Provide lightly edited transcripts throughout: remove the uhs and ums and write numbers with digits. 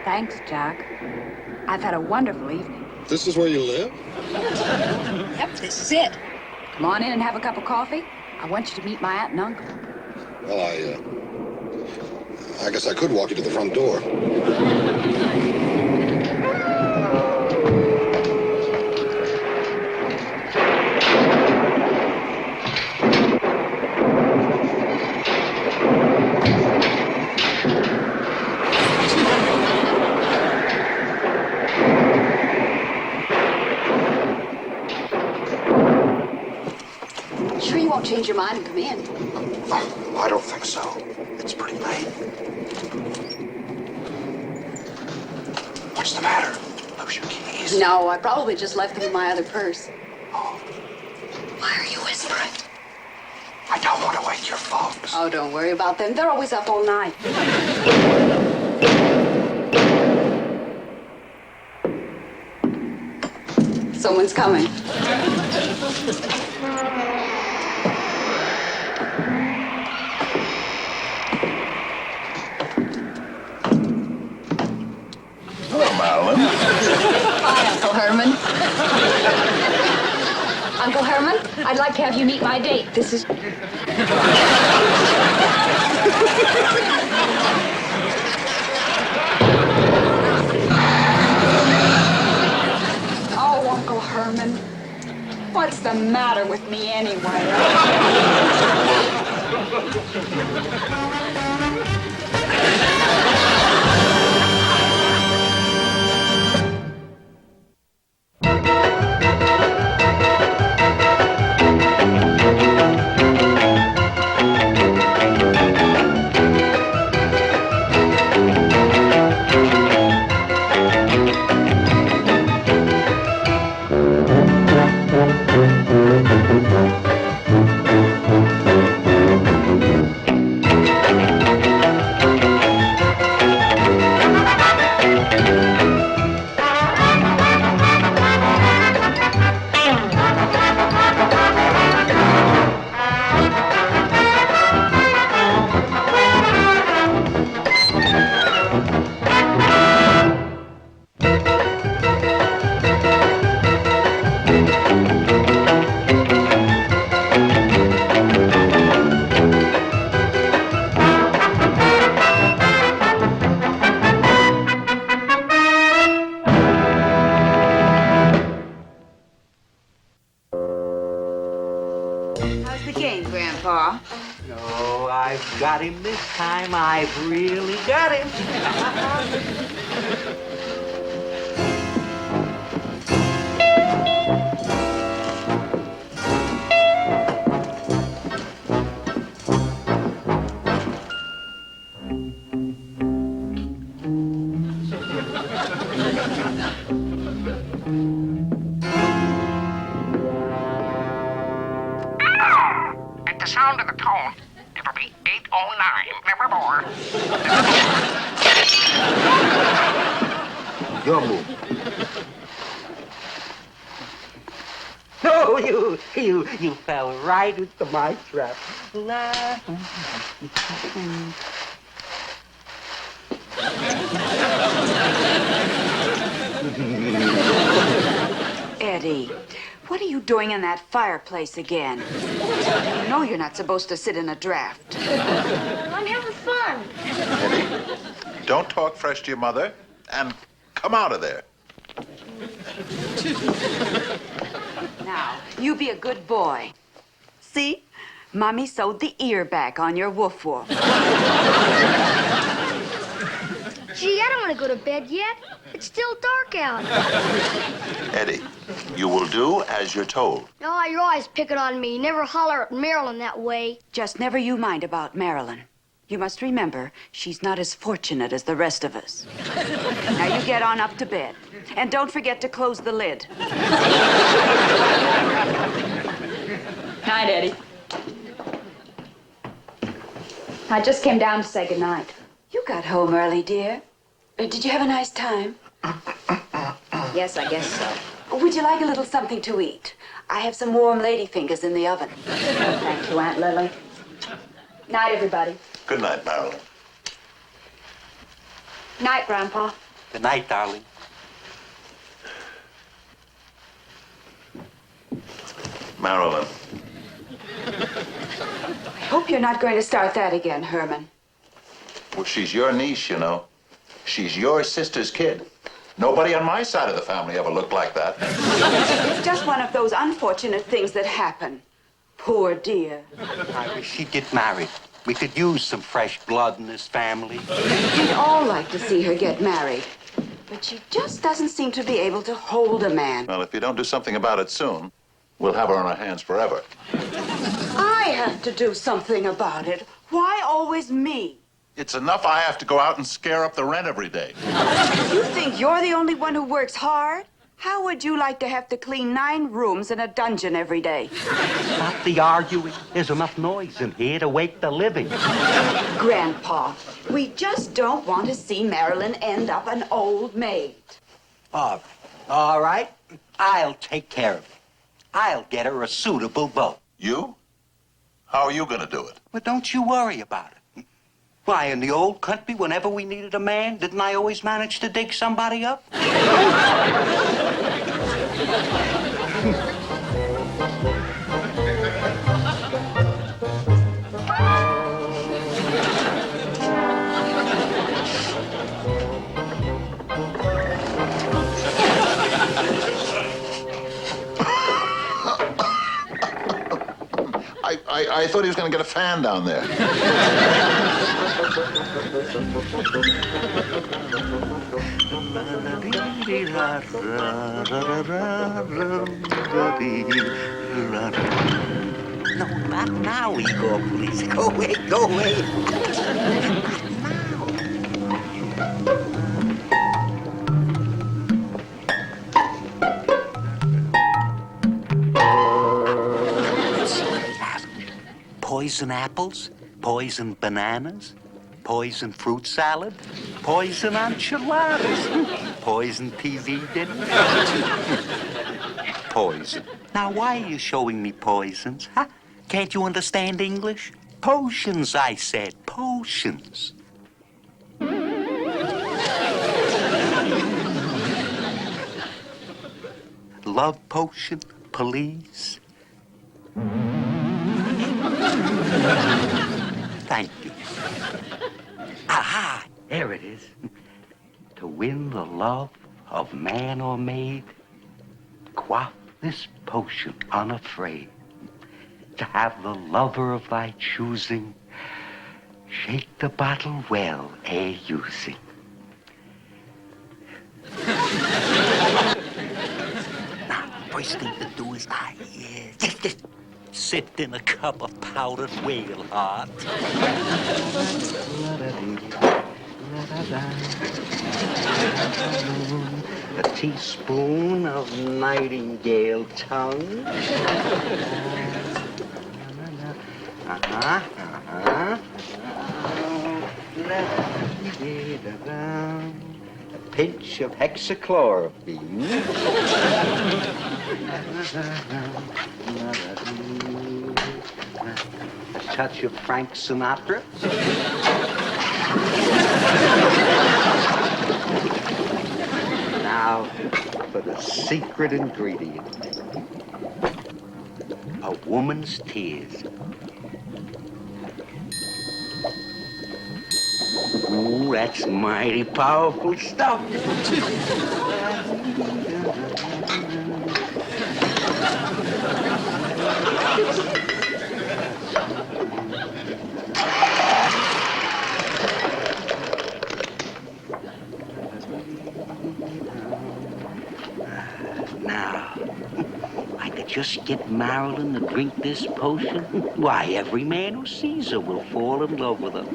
Thanks, Jack. I've had a wonderful evening. This is where you live? Yep, this is it. Come on in and have a cup of coffee. I want you to meet my aunt and uncle. Well, I guess I could walk you to the front door. Sure you won't change your mind and come in? Oh, I don't think so. It's pretty late. What's the matter? Lose your keys? No, I probably just left them in my other purse. Oh. Why are you whispering? I don't want to wake your folks. Oh, don't worry about them. They're always up all night. Someone's coming. Hello, Marilyn. Hi, Uncle Herman. Uncle Herman, I'd like to have you meet my date. This is... Oh, Uncle Herman. What's the matter with me anyway? How's the game, Grandpa? Oh, I've got him this time. I've really got him. At the sound of the tone, it'll be 8:09, never more. Your move. No, you fell right into my trap. Eddie, what are you doing in that fireplace again? You know you're not supposed to sit in a draft. I'm having fun. Eddie, don't talk fresh to your mother and come out of there. Now, you be a good boy. See? Mommy sewed the ear back on your woof-woof. Gee, I don't want to go to bed yet. It's still dark out. Eddie, you will do as you're told. Oh, you're always picking on me. You never holler at Marilyn that way. Just never you mind about Marilyn. You must remember, she's not as fortunate as the rest of us. Now you get on up to bed. And don't forget to close the lid. Night, Eddie. I just came down to say goodnight. You got home early, dear. Did you have a nice time? Yes, I guess so. Would you like a little something to eat? I have some warm lady fingers in the oven. Thank you, Aunt Lily. Night, everybody. Good night, Marilyn. Night, Grandpa. Good night, darling. Marilyn. I hope you're not going to start that again, Herman. Well, she's your niece, you know. She's your sister's kid. Nobody on my side of the family ever looked like that. It's just one of those unfortunate things that happen. Poor dear. I wish she'd get married. We could use some fresh blood in this family. We'd all like to see her get married. But she just doesn't seem to be able to hold a man. Well, if you don't do something about it soon, we'll have her on our hands forever. I have to do something about it. Why always me? It's enough I have to go out and scare up the rent every day. You think you're the only one who works hard? How would you like to have to clean 9 rooms in a dungeon every day? Stop the arguing. There's enough noise in here to wake the living. Grandpa, we just don't want to see Marilyn end up an old maid. All right. I'll take care of it. I'll get her a suitable boat. You? How are you going to do it? Well, don't you worry about it. Why, in the old country, whenever we needed a man, didn't I always manage to dig somebody up? I thought he was going to get a fan down there. No, not now, Igor, please. Go away, go away. Poison apples, poison bananas, poison fruit salad, poison enchiladas, poison TV dinner. Poison. Now, why are you showing me poisons, huh? Can't you understand English? Potions, I said, potions. Love potion, please. Thank you. Aha! There it is. To win the love of man or maid, quaff this potion unafraid. To have the lover of thy choosing, shake the bottle well ere using. Now, first thing to do is just sipped in a cup of powdered whale heart. A teaspoon of nightingale tongue. A pinch of hexachlorophene. A touch of Frank Sinatra. Now for the secret ingredient. A woman's tears. Ooh, that's mighty powerful stuff. Now, I could just get Marilyn to drink this potion. Why, every man who sees her will fall in love with her.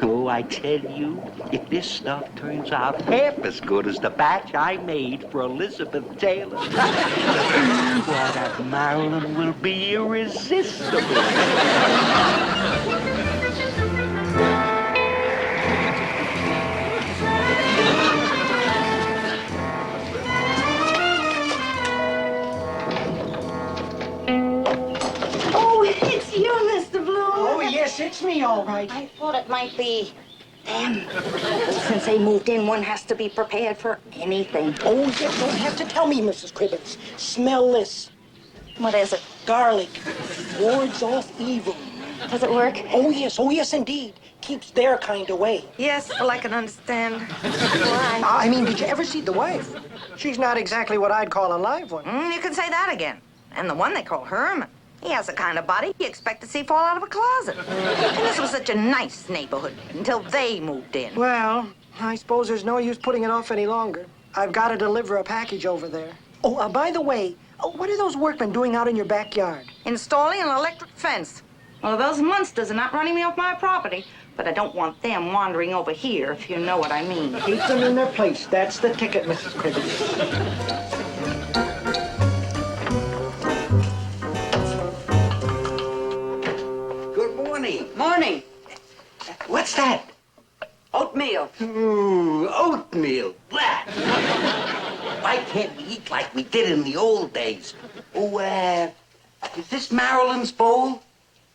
Oh, I tell you, if this stuff turns out half as good as the batch I made for Elizabeth Taylor, why, that Marilyn will be irresistible. It's me, all right. I thought it might be them. Since they moved in, one has to be prepared for anything. Oh, you don't have to tell me, Mrs. Cribbins. Smell this. What is it? Garlic. Wards off evil. Does it work? Oh, yes, indeed. Keeps their kind away. Yes, well, I can understand. Why? I mean, did you ever see the wife? She's not exactly what I'd call a live one. You can say that again. And the one they call Herman. He has the kind of body you expect to see fall out of a closet. And this was such a nice neighborhood until they moved in. Well, I suppose there's no use putting it off any longer. I've got to deliver a package over there. Oh, by the way, what are those workmen doing out in your backyard? Installing an electric fence. Well, those Munsters are not running me off my property, but I don't want them wandering over here, if you know what I mean. Keep them in their place. That's the ticket, Mrs. Cribbins. Morning. What's that? Oatmeal. Ooh, oatmeal. Blah. Why can't we eat like we did in the old days? Oh, is this Marilyn's bowl?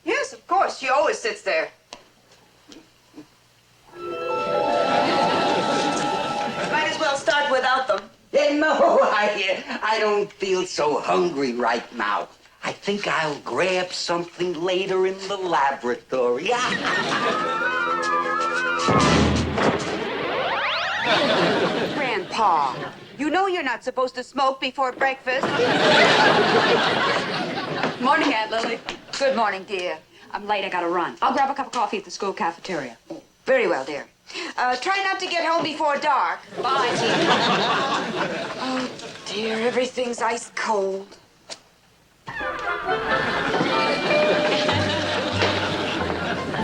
Yes, of course. She always sits there. Might as well start without them. No, I don't feel so hungry right now. I think I'll grab something later in the laboratory. Grandpa, you know you're not supposed to smoke before breakfast. Morning, Aunt Lily. Good morning, dear. I'm late. I gotta run. I'll grab a cup of coffee at the school cafeteria. Very well, dear. Try not to get home before dark. Bye, dear. Oh, dear, everything's ice cold.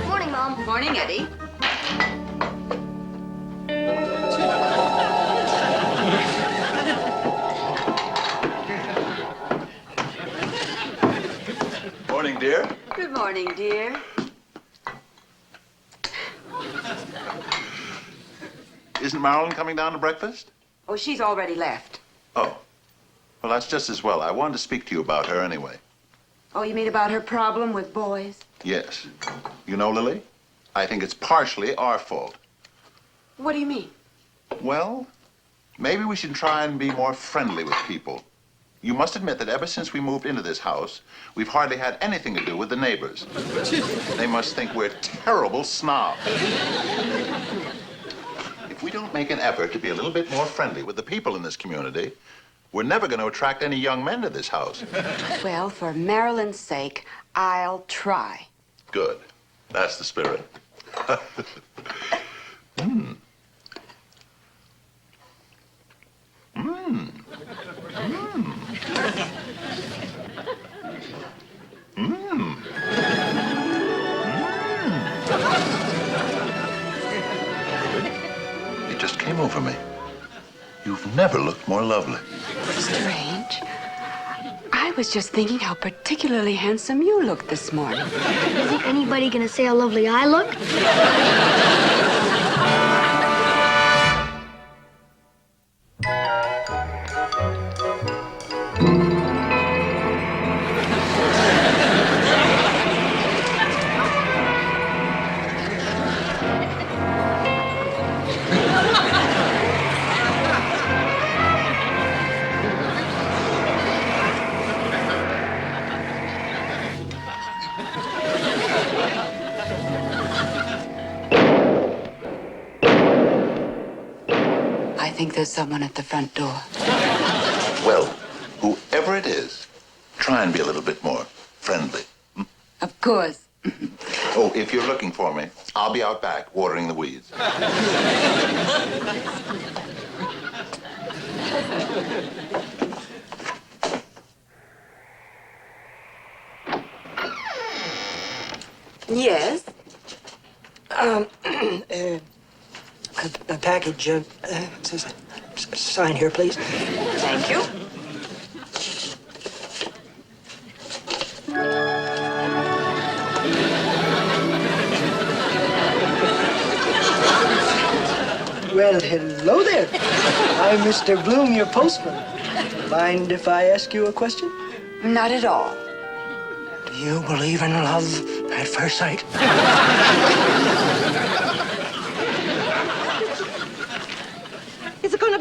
Morning, Mom. Morning, Eddie. Morning, dear. Good morning, dear. Isn't Marilyn coming down to breakfast? Oh, she's already left. Oh. Well, that's just as well. I wanted to speak to you about her anyway. Oh, you mean about her problem with boys? Yes. You know, Lily, I think it's partially our fault. What do you mean? Well, maybe we should try and be more friendly with people. You must admit that ever since we moved into this house, we've hardly had anything to do with the neighbors. They must think we're terrible snobs. If we don't make an effort to be a little bit more friendly with the people in this community, we're never going to attract any young men to this house. Well, for Marilyn's sake, I'll try. Good. That's the spirit. Mm. Mm. Mm. Mm. It just came over me. You've never looked more lovely. Strange. I was just thinking how particularly handsome you looked this morning. Isn't anybody gonna say how lovely I look? I think there's someone at the front door. Well, whoever it is, try and be a little bit more friendly. Of course. Oh, if you're looking for me, I'll be out back watering the weeds. Yes? A package, sign here, please. Thank you. Well, hello there. I'm Mr. Bloom, your postman. Mind if I ask you a question? Not at all. Do you believe in love at first sight?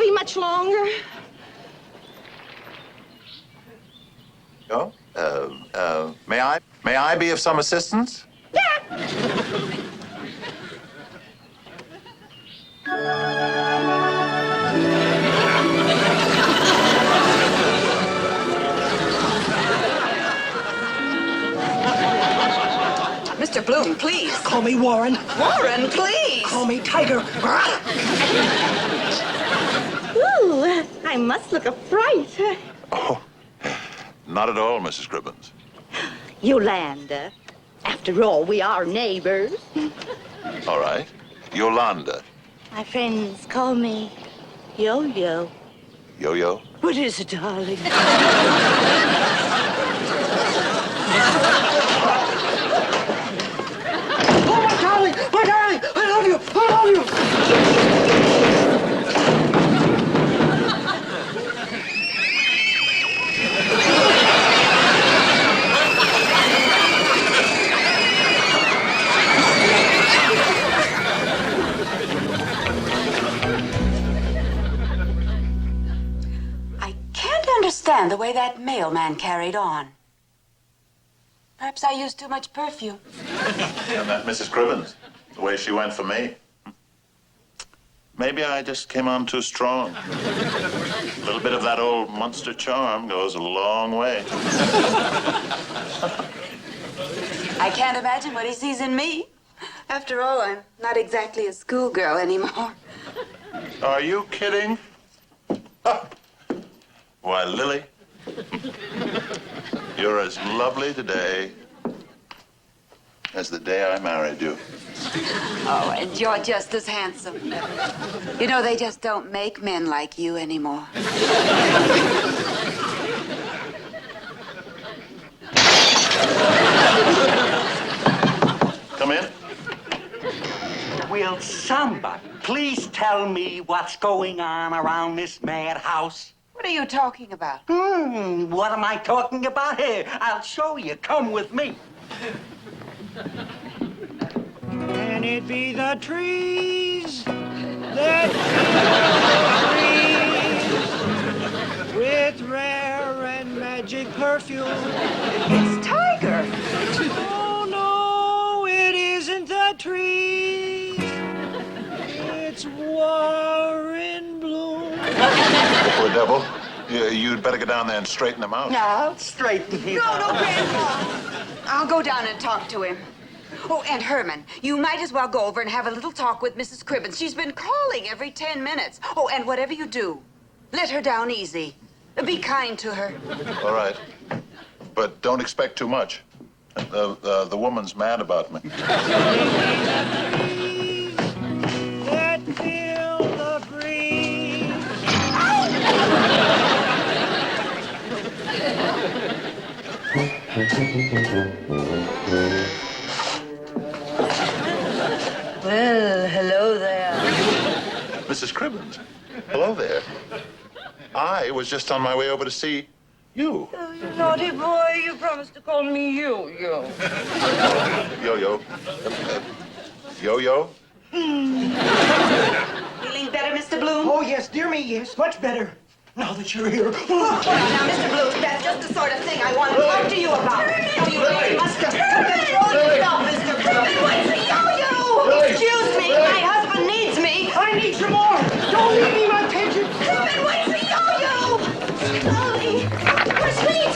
be much longer. Oh, may I be of some assistance? Mr. Bloom, please. Call me Warren. Warren, please. Call me Tiger. Ooh, I must look a fright. Oh, not at all, Mrs. Cribbins. Yolanda. After all, we are neighbors. All right. Yolanda. My friends call me Yo-Yo. Yo-Yo? What is it, darling? Oh, my darling! My darling! I love you! I love you! I can't understand the way that mailman carried on. Perhaps I used too much perfume. And that Mrs. Cribbins, the way she went for me. Maybe I just came on too strong. A little bit of that old Munster charm goes a long way. I can't imagine what he sees in me. After all, I'm not exactly a schoolgirl anymore. Are you kidding? Why, Lily, you're as lovely today as the day I married you. Oh, and you're just as handsome. You know, they just don't make men like you anymore. Come in. Will somebody please tell me what's going on around this madhouse? What are you talking about? What am I talking about here? I'll show you. Come with me. Can it be the trees that trees with rare and magic perfume? It's Tiger. Oh no, it isn't the trees. It's Warren Bloom. Poor devil. You'd better go down there and straighten him out. No, I'll straighten him No, out. Grandpa. I'll go down and talk to him. Oh, and Herman, you might as well go over and have a little talk with Mrs. Cribbins. She's been calling every 10 minutes. Oh, and whatever you do, let her down easy. Be kind to her. All right. But don't expect too much. The woman's mad about me. That feel the breeze. Well, hello there. Mrs. Cribbins, hello there. I was just on my way over to see you. Oh, you naughty boy, you promised to call me Yo-Yo. Yo-Yo. Yo-Yo? Feeling better, Mr. Bloom? Oh, yes, dear me, yes, much better. Now that you're here. Now, Mr. Bloom, that's just the sort of thing I want to talk to you about. Now, you really must have control yourself, Mr. Bloom. Wait for Yo-Yo! Excuse me, my husband needs me. I need some more. Don't leave me my pigeon. Reuben, wait for Yo-Yo! Darling, we're sweet.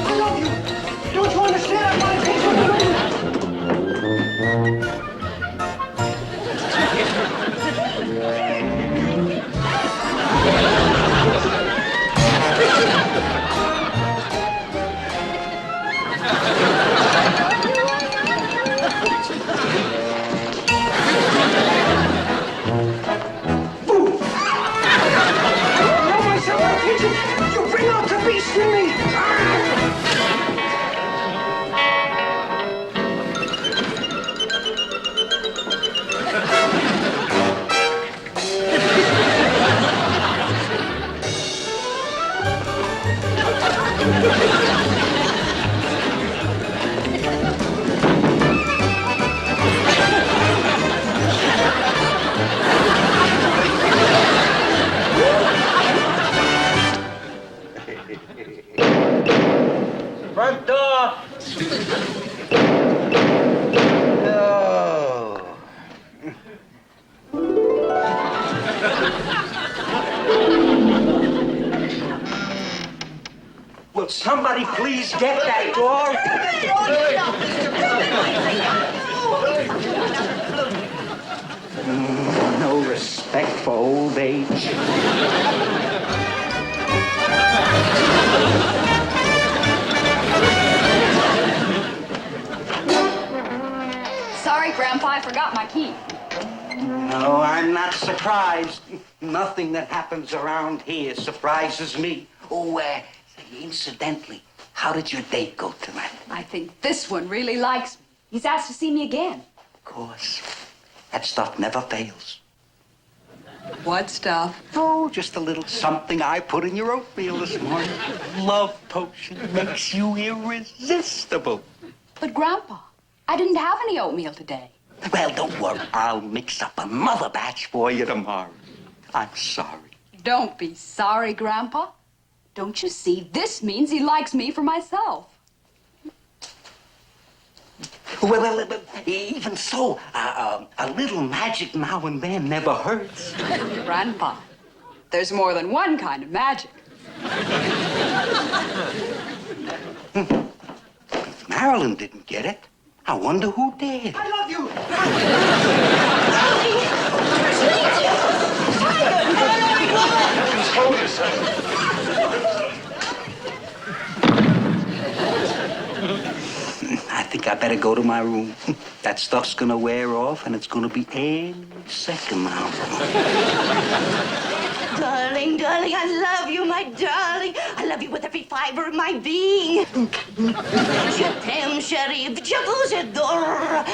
I love you. Don't you understand? I want to take you away. You bring out the beast in me! somebody please get that door? No respect for old age. Sorry, Grandpa, I forgot my key. No, I'm not surprised. Nothing that happens around here surprises me. Oh, incidentally, how did your date go tonight? I think this one really likes me. He's asked to see me again. Of course. That stuff never fails. What stuff? Oh, just a little something I put in your oatmeal this morning. Love potion makes you irresistible. But, Grandpa, I didn't have any oatmeal today. Well, don't worry. I'll mix up another batch for you tomorrow. I'm sorry. Don't be sorry, Grandpa. Don't you see, this means he likes me for myself. Well, even so, a little magic now and then never hurts. Grandpa, there's more than one kind of magic. If Marilyn didn't get it, I wonder who did. I love you. I think I better go to my room. That stuff's gonna wear off, and it's gonna be any second now. Darling, darling, I love you, my darling. I love you with every fiber of my being. Je t'aime, chérie. Je vous adore.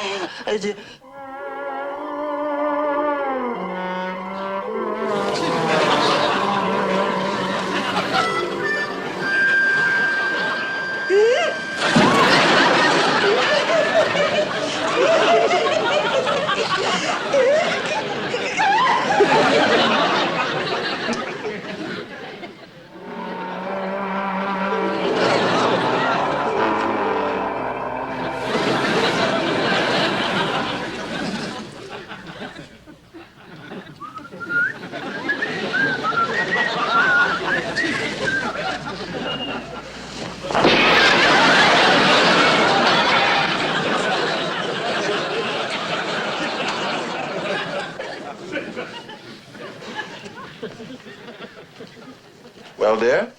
Well, dear,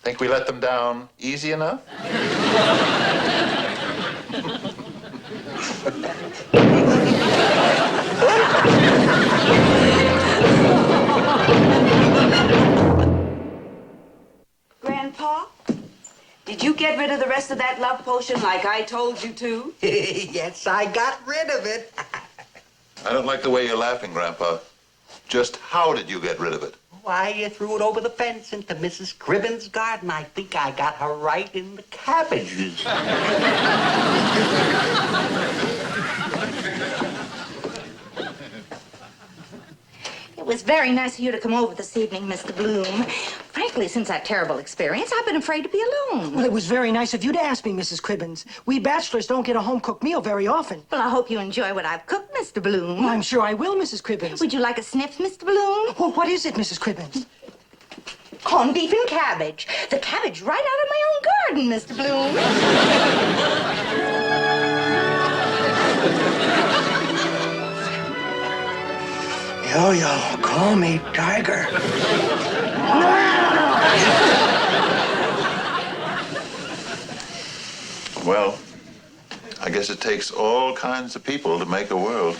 think we let them down easy enough? Grandpa, did you get rid of the rest of that love potion like I told you to? Yes, I got rid of it. I don't like the way you're laughing, Grandpa. Just how did you get rid of it? Why, you threw it over the fence into Mrs. Cribben's garden. I think I got her right in the cabbages. It was very nice of you to come over this evening, Mr. Bloom. Frankly, since that terrible experience, I've been afraid to be alone. Well, it was very nice of you to ask me, Mrs. Cribbins. We bachelors don't get a home-cooked meal very often. Well, I hope you enjoy what I've cooked, Mr. Bloom. Well, I'm sure I will, Mrs. Cribbins. Would you like a sniff, Mr. Bloom? Well, what is it, Mrs. Cribbins? Corned beef and cabbage. The cabbage right out of my own garden, Mr. Bloom. Yo-yo, call me Tiger. Well, I guess it takes all kinds of people to make a world.